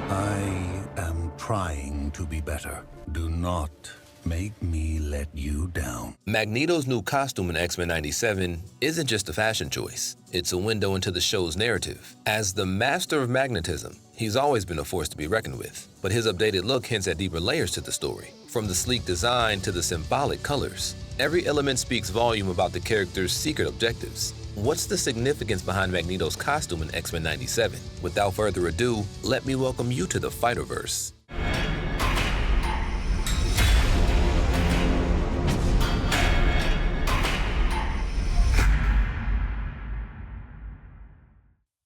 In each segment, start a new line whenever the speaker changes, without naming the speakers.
I am trying to be better. Do not make me let you down.
Magneto's new costume in X-Men 97 isn't just a fashion choice. It's a window into the show's narrative. As the master of magnetism, he's always been a force to be reckoned with. But his updated look hints at deeper layers to the story. From the sleek design to the symbolic colors, every element speaks volume about the character's secret objectives. What's the significance behind Magneto's costume in X-Men 97? Without further ado, let me welcome you to the Fighterverse.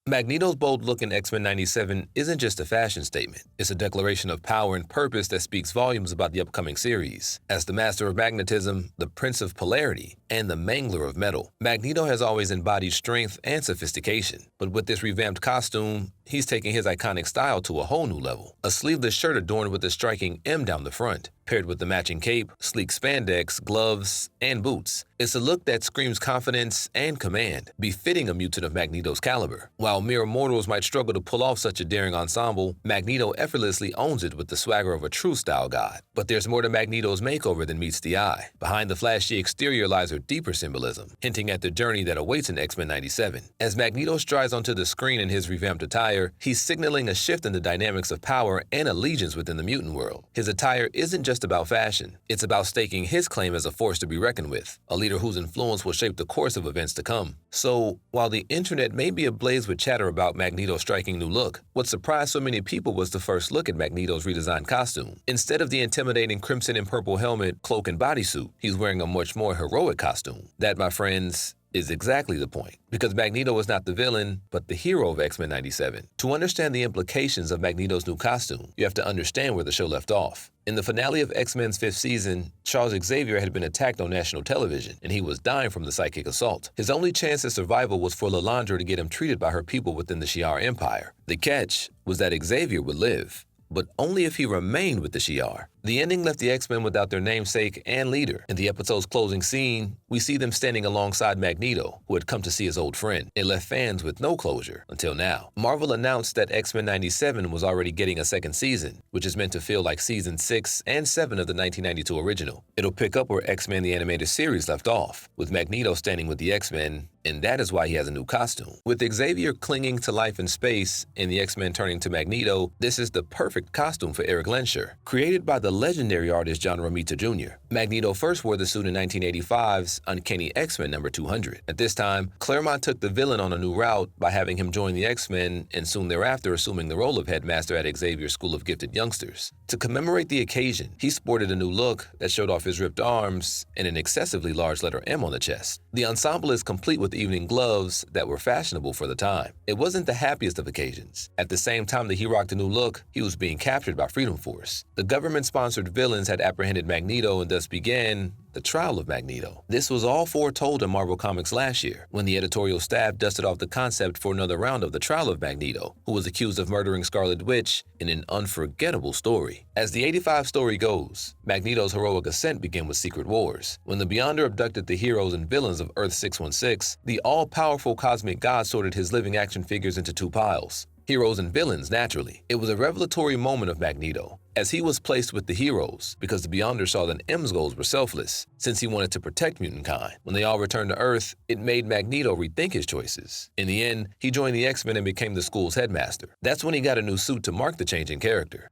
Magneto's bold look in X-Men 97 isn't just a fashion statement. It's a declaration of power and purpose that speaks volumes about the upcoming series. As the master of magnetism, the prince of polarity, and the mangler of metal, Magneto has always embodied strength and sophistication. But with this revamped costume, he's taking his iconic style to a whole new level. A sleeveless shirt adorned with a striking M down the front, paired with the matching cape, sleek spandex, gloves, and boots. It's a look that screams confidence and command, befitting a mutant of Magneto's caliber. While mere mortals might struggle to pull off such a daring ensemble, Magneto effortlessly owns it with the swagger of a true style god. But there's more to Magneto's makeover than meets the eye. Behind the flashy exterior lies a deeper symbolism, hinting at the journey that awaits in X-Men 97. As Magneto strides onto the screen in his revamped attire, he's signaling a shift in the dynamics of power and allegiance within the mutant world. His attire isn't just about fashion. It's about staking his claim as a force to be reckoned with, a leader whose influence will shape the course of events to come. So, while the internet may be ablaze with chatter about Magneto's striking new look, what surprised so many people was the first look at Magneto's redesigned costume. Instead of the intimidating crimson and purple helmet, cloak, and bodysuit, he's wearing a much more heroic costume. That, my friends, is exactly the point, because Magneto is not the villain, but the hero of X-Men 97. To understand the implications of Magneto's new costume, you have to understand where the show left off. In the finale of X-Men's 5th season, Charles Xavier had been attacked on national television, and he was dying from the psychic assault. His only chance at survival was for Lilandra to get him treated by her people within the Shi'ar Empire. The catch was that Xavier would live, but only if he remained with the Shi'ar. The ending left the X-Men without their namesake and leader. In the episode's closing scene, we see them standing alongside Magneto, who had come to see his old friend. It left fans with no closure until now. Marvel announced that X-Men 97 was already getting a second season, which is meant to feel like season 6 and 7 of the 1992 original. It'll pick up where X-Men the Animated Series left off, with Magneto standing with the X-Men, and that is why he has a new costume. With Xavier clinging to life in space and the X-Men turning to Magneto, this is the perfect costume for Eric Lehnsherr. Created by the legendary artist John Romita Jr., Magneto first wore the suit in 1985's Uncanny X-Men number 200. At this time, Claremont took the villain on a new route by having him join the X-Men and soon thereafter assuming the role of headmaster at Xavier's School of Gifted Youngsters. To commemorate the occasion, he sported a new look that showed off his ripped arms and an excessively large letter M on the chest. The ensemble is complete with evening gloves that were fashionable for the time. It wasn't the happiest of occasions. At the same time that he rocked a new look, he was being captured by Freedom Force. The government-sponsored villains had apprehended Magneto and thus began the trial of Magneto. This was all foretold in Marvel Comics last year, when the editorial staff dusted off the concept for another round of the trial of Magneto, who was accused of murdering Scarlet Witch in an unforgettable story. As the 85 story goes, Magneto's heroic ascent began with Secret Wars. When the Beyonder abducted the heroes and villains of Earth 616, the all-powerful cosmic god sorted his living action figures into two piles. Heroes and villains, naturally. It was a revelatory moment of Magneto, as he was placed with the heroes because the Beyonder saw that M's goals were selfless, since he wanted to protect mutant kind. When they all returned to Earth, it made Magneto rethink his choices. In the end, he joined the X-Men and became the school's headmaster. That's when he got a new suit to mark the change in character.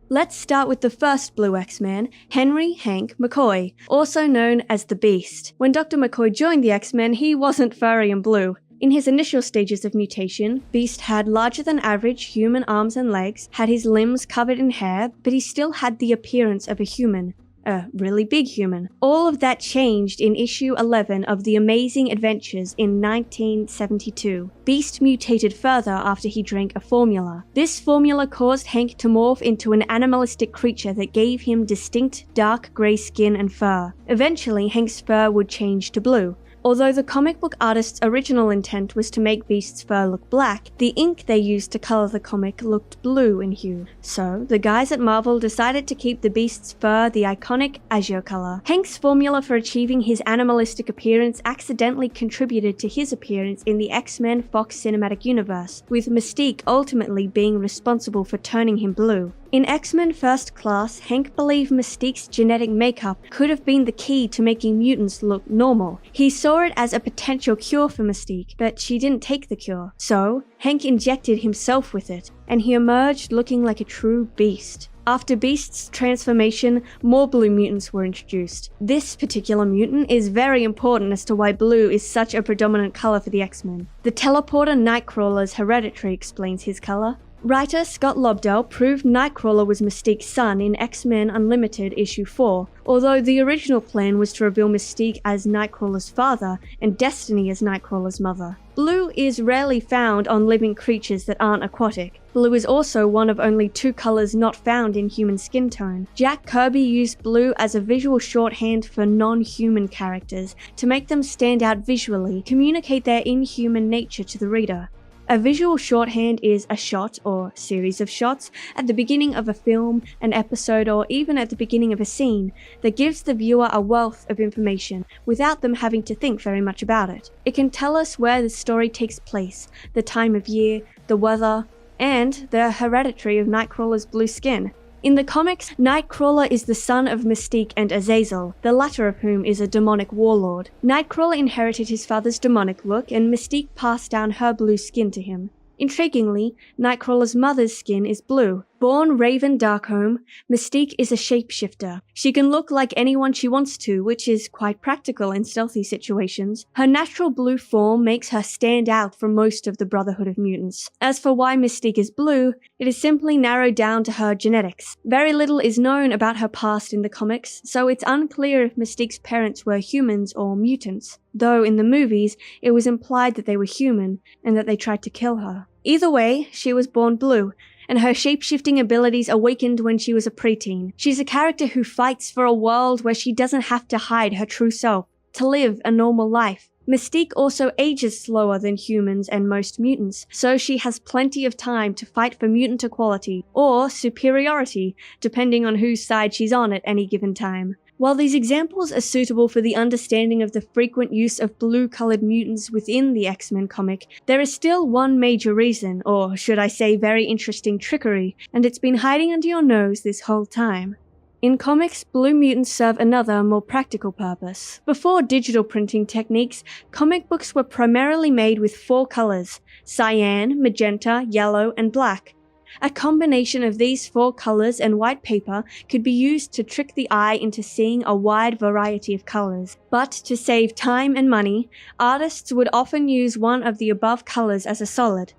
Let's start with the first Blue X-Man, Henry Hank McCoy, also known as the Beast. When Dr. McCoy joined the X-Men, he wasn't furry and blue. In his initial stages of mutation, Beast had larger than average human arms and legs, had his limbs covered in hair, but he still had the appearance of a human. A really big human. All of that changed in issue 11 of The Amazing Adventures in 1972. Beast mutated further after he drank a formula. This formula caused Hank to morph into an animalistic creature that gave him distinct dark grey skin and fur. Eventually, Hank's fur would change to blue. Although the comic book artist's original intent was to make Beast's fur look black, the ink they used to color the comic looked blue in hue. So, the guys at Marvel decided to keep the Beast's fur the iconic azure color. Hank's formula for achieving his animalistic appearance accidentally contributed to his appearance in the X-Men Fox Cinematic Universe, with Mystique ultimately being responsible for turning him blue. In X-Men First Class, Hank believed Mystique's genetic makeup could have been the key to making mutants look normal. He saw it as a potential cure for Mystique, but she didn't take the cure. So, Hank injected himself with it, and he emerged looking like a true beast. After Beast's transformation, more blue mutants were introduced. This particular mutant is very important as to why blue is such a predominant color for the X-Men. The teleporter Nightcrawler's hereditary explains his color. Writer Scott Lobdell proved Nightcrawler was Mystique's son in X-Men Unlimited issue 4, although the original plan was to reveal Mystique as Nightcrawler's father and Destiny as Nightcrawler's mother. Blue is rarely found on living creatures that aren't aquatic. Blue is also one of only 2 colors not found in human skin tone. Jack Kirby used blue as a visual shorthand for non-human characters to make them stand out visually, communicate their inhuman nature to the reader. A visual shorthand is a shot or series of shots at the beginning of a film, an episode, or even at the beginning of a scene that gives the viewer a wealth of information without them having to think very much about it. It can tell us where the story takes place, the time of year, the weather, and the hereditary of Nightcrawler's blue skin. In the comics, Nightcrawler is the son of Mystique and Azazel, the latter of whom is a demonic warlord. Nightcrawler inherited his father's demonic look, and Mystique passed down her blue skin to him. Intriguingly, Nightcrawler's mother's skin is blue. Born Raven Darkholme, Mystique is a shapeshifter. She can look like anyone she wants to, which is quite practical in stealthy situations. Her natural blue form makes her stand out from most of the Brotherhood of Mutants. As for why Mystique is blue, it is simply narrowed down to her genetics. Very little is known about her past in the comics, so it's unclear if Mystique's parents were humans or mutants, though in the movies it was implied that they were human and that they tried to kill her. Either way, she was born blue, and her shape-shifting abilities awakened when she was a preteen. She's a character who fights for a world where she doesn't have to hide her true self, to live a normal life. Mystique also ages slower than humans and most mutants, so she has plenty of time to fight for mutant equality, or superiority, depending on whose side she's on at any given time. While these examples are suitable for the understanding of the frequent use of blue-colored mutants within the X-Men comic, there is still one major reason, or should I say very interesting trickery, and it's been hiding under your nose this whole time. In comics, blue mutants serve another, more practical purpose. Before digital printing techniques, comic books were primarily made with 4 colors: cyan, magenta, yellow, and black. A combination of these 4 colors and white paper could be used to trick the eye into seeing a wide variety of colors. But to save time and money, artists would often use one of the above colors as a solid.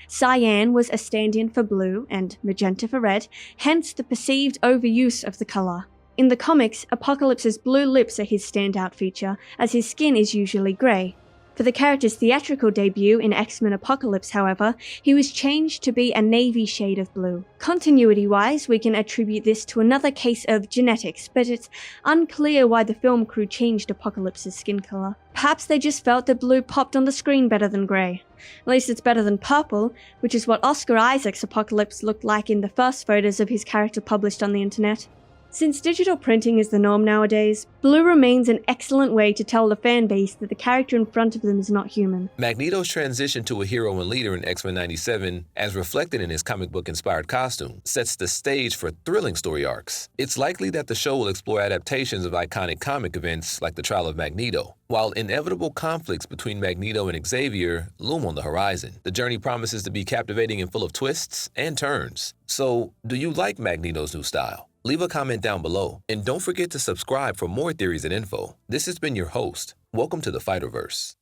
Cyan was a stand-in for blue and magenta for red, hence the perceived overuse of the color. In the comics, Apocalypse's blue lips are his standout feature, as his skin is usually grey. For the character's theatrical debut in X-Men Apocalypse, however, he was changed to be a navy shade of blue. Continuity-wise, we can attribute this to another case of genetics, but it's unclear why the film crew changed Apocalypse's skin color. Perhaps they just felt that blue popped on the screen better than grey. At least it's better than purple, which is what Oscar Isaac's Apocalypse looked like in the first photos of his character published on the internet. Since digital printing is the norm nowadays, blue remains an excellent way to tell the fanbase that the character in front of them is not human.
Magneto's transition to a hero and leader in X-Men 97, as reflected in his comic book-inspired costume, sets the stage for thrilling story arcs. It's likely that the show will explore adaptations of iconic comic events like the trial of Magneto, while inevitable conflicts between Magneto and Xavier loom on the horizon. The journey promises to be captivating and full of twists and turns. So, do you like Magneto's new style? Leave a comment down below, and don't forget to subscribe for more theories and info. This has been your host. Welcome to the Fighterverse.